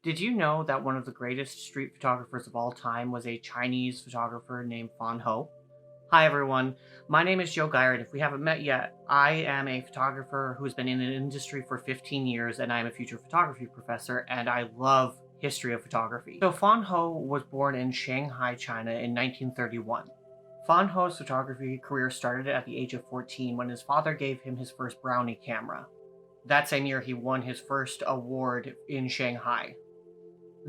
Did you know that one of the greatest street photographers of all time was a Chinese photographer named Fan Ho? Hi everyone, my name is Joe Geyer, and if we haven't met yet, I am a photographer who's been in the industry for 15 years, and I'm a future photography professor, and I love history of photography. So Fan Ho was born in Shanghai, China in 1931. Fan Ho's photography career started at the age of 14 when his father gave him his first Brownie camera. That same year, he won his first award in Shanghai.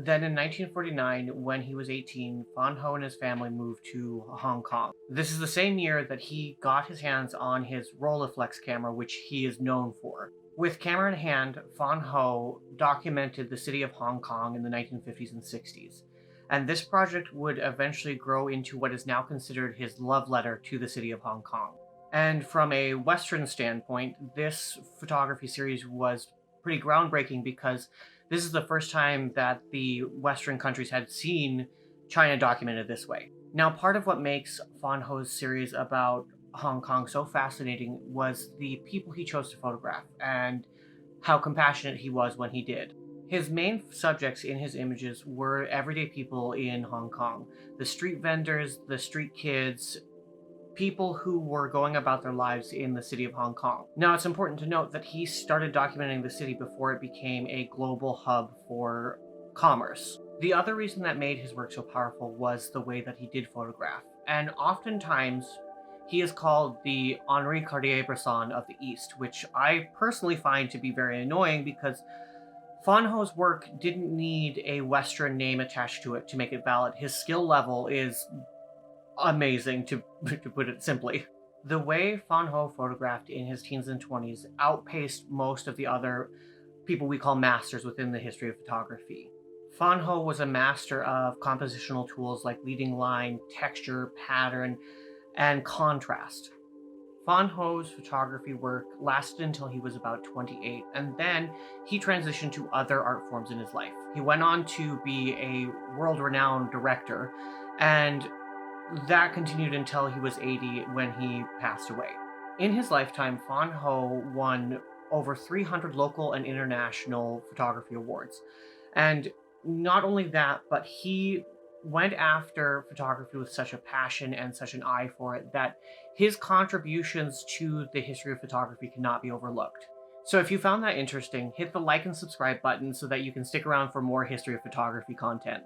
Then in 1949, when he was 18, Fan Ho and his family moved to Hong Kong. This is the same year that he got his hands on his Rolleiflex camera, which he is known for. With camera in hand, Fan Ho documented the city of Hong Kong in the 1950s and 60s. And this project would eventually grow into what is now considered his love letter to the city of Hong Kong. And from a Western standpoint, this photography series was pretty groundbreaking because this is the first time that the Western countries had seen China documented this way. Now, part of what makes Fan Ho's series about Hong Kong so fascinating was the people he chose to photograph and how compassionate he was when he did. His main subjects in his images were everyday people in Hong Kong, the street vendors, the street kids, people who were going about their lives in the city of Hong Kong. Now, it's important to note that he started documenting the city before it became a global hub for commerce. The other reason that made his work so powerful was the way that he did photograph. And oftentimes, he is called the Henri Cartier-Bresson of the East, which I personally find to be very annoying because Fan Ho's work didn't need a Western name attached to it to make it valid. His skill level is amazing, to put it simply. The way Fan Ho photographed in his teens and 20s outpaced most of the other people we call masters within the history of photography. Fan Ho was a master of compositional tools like leading line, texture, pattern, and contrast. Fan Ho's photography work lasted until he was about 28, and then he transitioned to other art forms in his life. He went on to be a world-renowned director, and that continued until he was 80 when he passed away. In his lifetime, Fan Ho won over 300 local and international photography awards. And not only that, but he went after photography with such a passion and such an eye for it that his contributions to the history of photography cannot be overlooked. So if you found that interesting, hit the like and subscribe button so that you can stick around for more history of photography content.